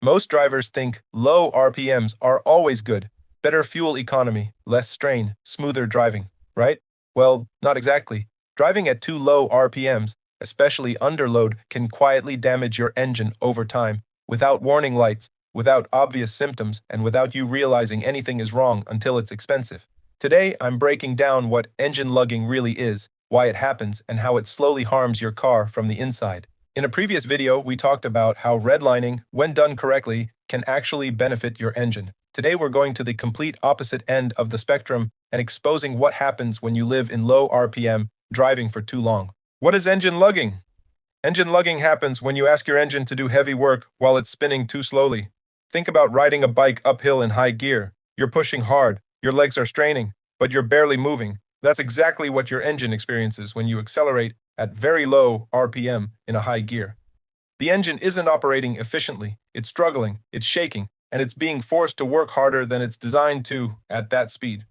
Most drivers think low RPMs are always good, better fuel economy, less strain, smoother driving, right? Well, not exactly. Driving at too low RPMs, especially under load, can quietly damage your engine over time, without warning lights, without obvious symptoms, and without you realizing anything is wrong until it's expensive. Today, I'm breaking down what engine lugging really is, why it happens, and how it slowly harms your car from the inside. In a previous video, we talked about how redlining, when done correctly, can actually benefit your engine. Today, we're going to the complete opposite end of the spectrum and exposing what happens when you live in low RPM driving for too long. What is engine lugging? Engine lugging happens when you ask your engine to do heavy work while it's spinning too slowly. Think about riding a bike uphill in high gear. You're pushing hard, your legs are straining, but you're barely moving. That's exactly what your engine experiences when you accelerate at very low RPM in a high gear. The engine isn't operating efficiently, it's struggling, it's shaking, and it's being forced to work harder than it's designed to at that speed.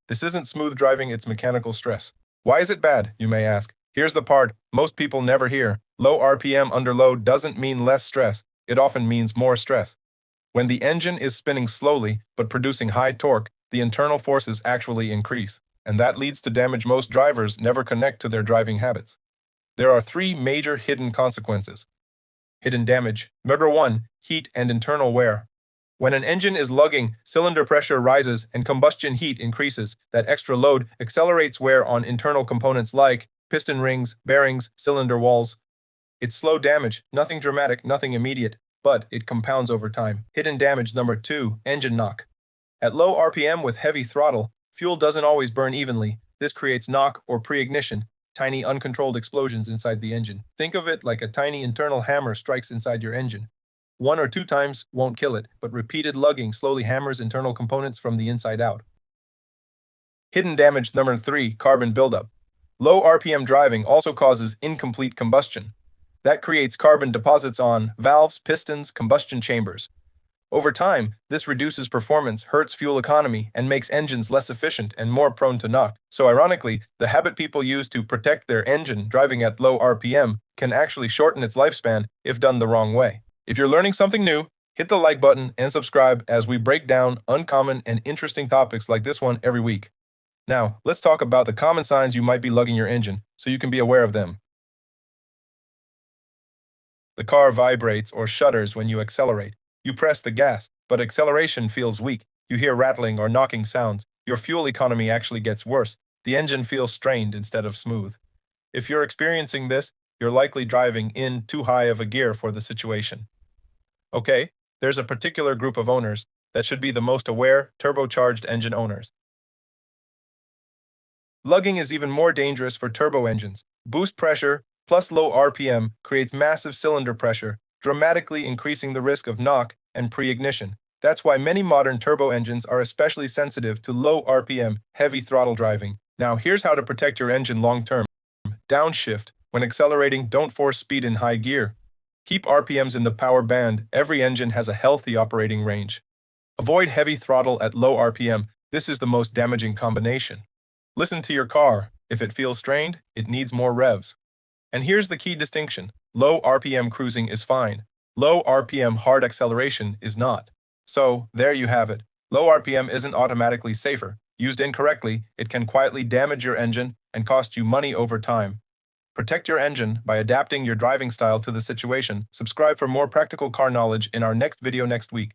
This isn't smooth driving, it's mechanical stress. Why is it bad, you may ask? Here's the part most people never hear. Low RPM under load doesn't mean less stress, it often means more stress. When the engine is spinning slowly but producing high torque, the internal forces actually increase, and that leads to damage most drivers never connect to their driving habits. There are three major hidden consequences. Hidden damage. Number 1, heat and internal wear. When an engine is lugging, cylinder pressure rises and combustion heat increases. That extra load accelerates wear on internal components like piston rings, bearings, cylinder walls. It's slow damage, nothing dramatic, nothing immediate, but it compounds over time. Hidden damage number 2, engine knock. At low RPM with heavy throttle, fuel doesn't always burn evenly. This creates knock or pre-ignition, tiny uncontrolled explosions inside the engine. Think of it like a tiny internal hammer strikes inside your engine. 1 or 2 times won't kill it, but repeated lugging slowly hammers internal components from the inside out. Hidden damage number 3, carbon buildup. Low RPM driving also causes incomplete combustion. That creates carbon deposits on valves, pistons, combustion chambers. Over time, this reduces performance, hurts fuel economy, and makes engines less efficient and more prone to knock. So ironically, the habit people use to protect their engine driving at low RPM can actually shorten its lifespan if done the wrong way. If you're learning something new, hit the like button and subscribe as we break down uncommon and interesting topics like this one every week. Now, let's talk about the common signs you might be lugging your engine so you can be aware of them. The car vibrates or shudders when you accelerate. You press the gas, but acceleration feels weak. You hear rattling or knocking sounds. Your fuel economy actually gets worse. The engine feels strained instead of smooth. If you're experiencing this, you're likely driving in too high of a gear for the situation. Okay, there's a particular group of owners that should be the most aware: turbocharged engine owners. Lugging is even more dangerous for turbo engines. Boost pressure plus low RPM creates massive cylinder pressure, dramatically increasing the risk of knock and pre-ignition. That's why many modern turbo engines are especially sensitive to low RPM, heavy throttle driving. Now, here's how to protect your engine long-term. Downshift. When accelerating, don't force speed in high gear. Keep RPMs in the power band. Every engine has a healthy operating range. Avoid heavy throttle at low RPM. This is the most damaging combination. Listen to your car. If it feels strained, it needs more revs. And here's the key distinction. Low RPM cruising is fine. Low RPM hard acceleration is not. So, there you have it. Low RPM isn't automatically safer. Used incorrectly, it can quietly damage your engine and cost you money over time. Protect your engine by adapting your driving style to the situation. Subscribe for more practical car knowledge in our next video next week.